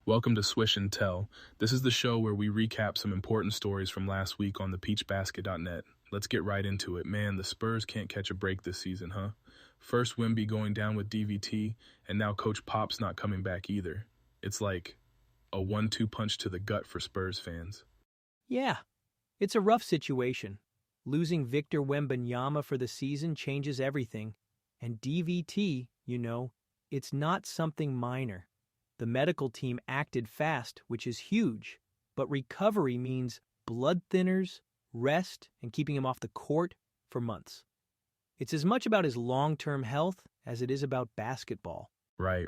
Welcome to Swish and Tell. This is the show where we recap some important stories from last week on thepeachbasket.net. Let's get right into it. Man, the Spurs can't catch a break this season, huh? First Wemby going down with DVT, and now Coach Pop's not coming back either. It's like a 1-2 punch to the gut for Spurs fans. Yeah, it's a rough situation. Losing Victor Wembanyama for the season changes everything. And DVT, it's not something minor. The medical team acted fast, which is huge, but recovery means blood thinners, rest, and keeping him off the court for months. It's as much about his long-term health as it is about basketball. Right.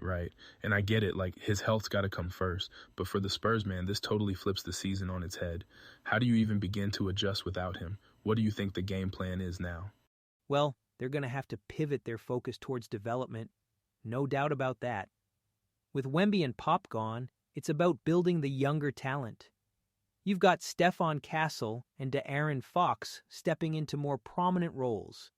And I get it, like, his health's got to come first. But for the Spurs, man, this totally flips the season on its head. How do you even begin to adjust without him? What do you think the game plan is now? Well, they're going to have to pivot their focus towards development. No doubt about that. With Wemby and Pop gone, it's about building the younger talent. You've got Stephon Castle and De'Aaron Fox stepping into more prominent roles.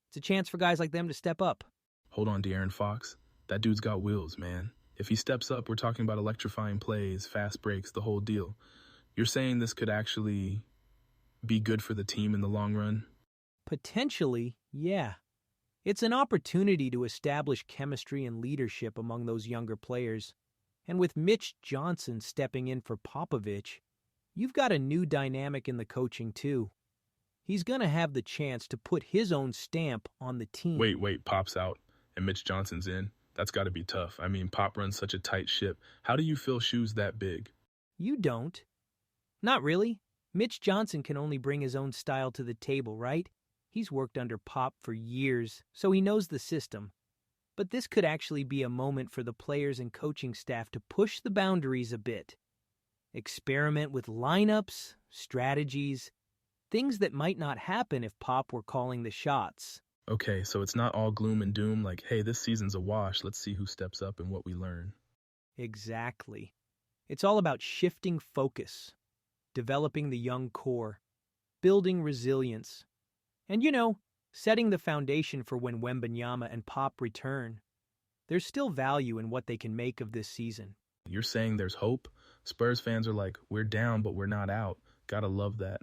It's a chance for guys like them to step up. Hold on, De'Aaron Fox. That dude's got wheels, man. If he steps up, we're talking about electrifying plays, fast breaks, the whole deal. You're saying this could actually be good for the team in the long run? Potentially, yeah. It's an opportunity to establish chemistry and leadership among those younger players. And with Mitch Johnson stepping in for Popovich, you've got a new dynamic in the coaching too. He's going to have the chance to put his own stamp on the team. Wait, Pop's out and Mitch Johnson's in? That's got to be tough. I mean, Pop runs such a tight ship. How do you fill shoes that big? You don't. Not really. Mitch Johnson can only bring his own style to the table, right? He's worked under Pop for years, so he knows the system. But this could actually be a moment for the players and coaching staff to push the boundaries a bit. Experiment with lineups, strategies, things that might not happen if Pop were calling the shots. Okay, so it's not all gloom and doom, like, hey, this season's a wash, let's see who steps up and what we learn. Exactly. It's all about shifting focus, developing the young core, building resilience, and setting the foundation for when Wembanyama and Pop return. There's still value in what they can make of this season. You're saying there's hope? Spurs fans are like, we're down, but we're not out. Gotta love that.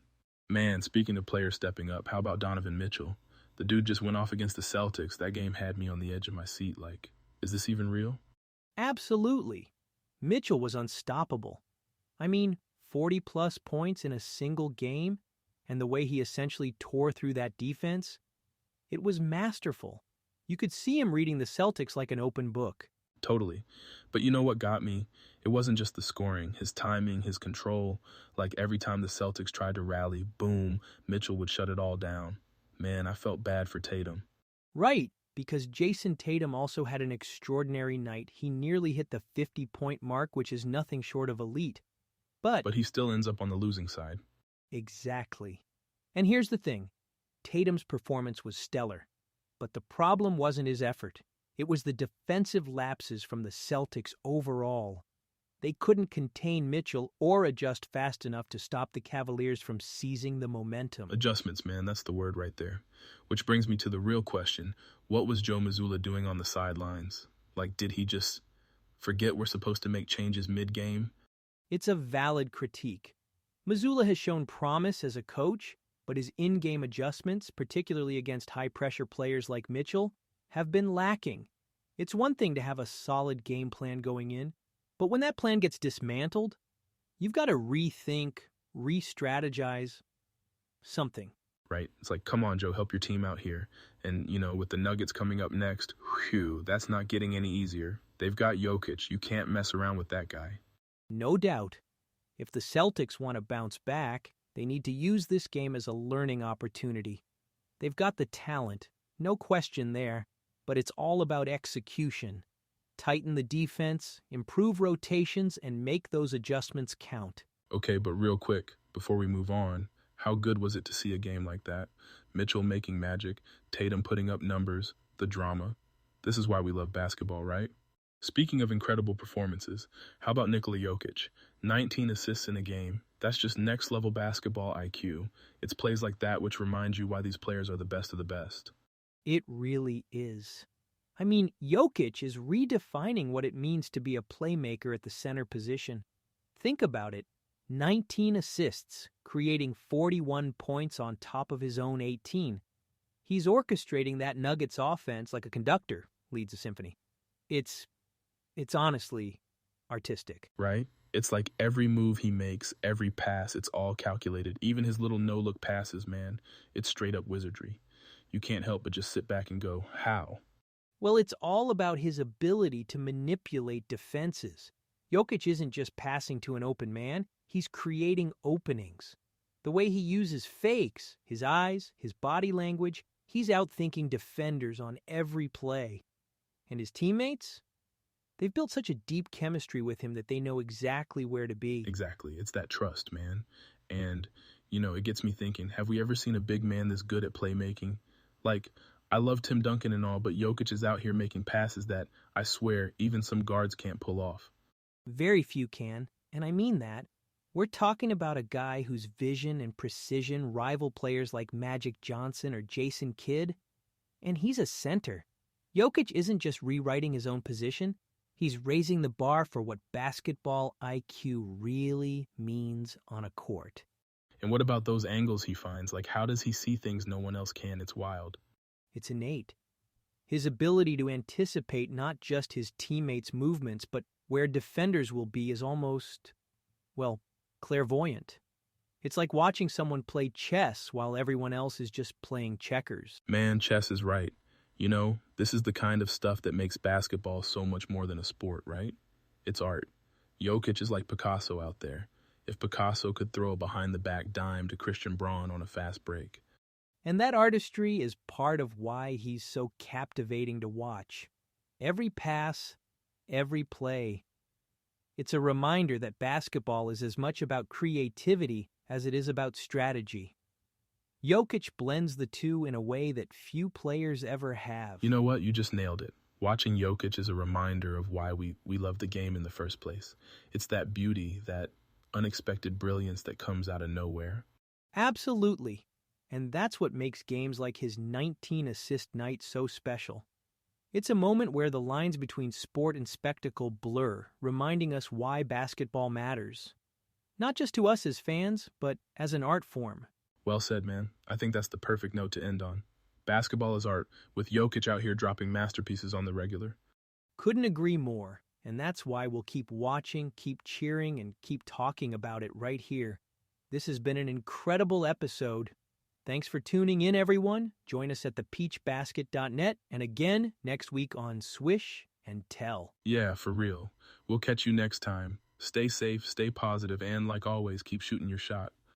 Man, speaking of players stepping up, how about Donovan Mitchell? The dude just went off against the Celtics. That game had me on the edge of my seat. Like, is this even real? Absolutely. Mitchell was unstoppable. 40-plus points in a single game, and the way he essentially tore through that defense, it was masterful. You could see him reading the Celtics like an open book. Totally. But you know what got me? It wasn't just the scoring, his timing, his control. Like every time the Celtics tried to rally, boom, Mitchell would shut it all down. Man, I felt bad for Tatum. Right, because Jason Tatum also had an extraordinary night. He nearly hit the 50-point mark, which is nothing short of elite. But he still ends up on the losing side. Exactly. And here's the thing. Tatum's performance was stellar. But the problem wasn't his effort. It was the defensive lapses from the Celtics overall. They couldn't contain Mitchell or adjust fast enough to stop the Cavaliers from seizing the momentum. Adjustments, man, that's the word right there. Which brings me to the real question. What was Joe Mazzulla doing on the sidelines? Like, did he just forget we're supposed to make changes mid-game? It's a valid critique. Mazzulla has shown promise as a coach, but his in-game adjustments, particularly against high-pressure players like Mitchell, have been lacking. It's one thing to have a solid game plan going in, but when that plan gets dismantled, you've got to rethink, re-strategize, something. Right. It's like, come on, Joe, help your team out here. And, with the Nuggets coming up next, that's not getting any easier. They've got Jokic. You can't mess around with that guy. No doubt. If the Celtics want to bounce back, they need to use this game as a learning opportunity. They've got the talent, no question there, but it's all about execution. Tighten the defense, improve rotations, and make those adjustments count. Okay, but real quick, before we move on, how good was it to see a game like that? Mitchell making magic, Tatum putting up numbers, the drama. This is why we love basketball, right? Speaking of incredible performances, how about Nikola Jokic? 19 assists in a game. That's just next-level basketball IQ. It's plays like that which remind you why these players are the best of the best. It really is. I mean, Jokic is redefining what it means to be a playmaker at the center position. Think about it. 19 assists, creating 41 points on top of his own 18. He's orchestrating that Nuggets offense like a conductor leads a symphony. It's honestly artistic. Right? It's like every move he makes, every pass, it's all calculated. Even his little no-look passes, man, it's straight up wizardry. You can't help but just sit back and go, how? Well, it's all about his ability to manipulate defenses. Jokic isn't just passing to an open man, he's creating openings. The way he uses fakes, his eyes, his body language, he's outthinking defenders on every play. And his teammates? They've built such a deep chemistry with him that they know exactly where to be. Exactly. It's that trust, man. And, it gets me thinking, have we ever seen a big man this good at playmaking? Like, I love Tim Duncan and all, but Jokic is out here making passes that, I swear, even some guards can't pull off. Very few can, and I mean that. We're talking about a guy whose vision and precision rival players like Magic Johnson or Jason Kidd. And he's a center. Jokic isn't just rewriting his own position, he's raising the bar for what basketball IQ really means on a court. And what about those angles he finds? Like, how does he see things no one else can? It's wild. It's innate. His ability to anticipate not just his teammates' movements, but where defenders will be is almost, clairvoyant. It's like watching someone play chess while everyone else is just playing checkers. Man, chess is right. This is the kind of stuff that makes basketball so much more than a sport, right? It's art. Jokic is like Picasso out there. If Picasso could throw a behind-the-back dime to Christian Braun on a fast break. And that artistry is part of why he's so captivating to watch. Every pass, every play. It's a reminder that basketball is as much about creativity as it is about strategy. Jokic blends the two in a way that few players ever have. You know what? You just nailed it. Watching Jokic is a reminder of why we love the game in the first place. It's that beauty, that unexpected brilliance that comes out of nowhere. Absolutely. And that's what makes games like his 19-assist night so special. It's a moment where the lines between sport and spectacle blur, reminding us why basketball matters. Not just to us as fans, but as an art form. Well said, man. I think that's the perfect note to end on. Basketball is art, with Jokic out here dropping masterpieces on the regular. Couldn't agree more, and that's why we'll keep watching, keep cheering, and keep talking about it right here. This has been an incredible episode. Thanks for tuning in, everyone. Join us at thepeachbasket.net, and again next week on Swish and Tell. Yeah, for real. We'll catch you next time. Stay safe, stay positive, and like always, keep shooting your shot.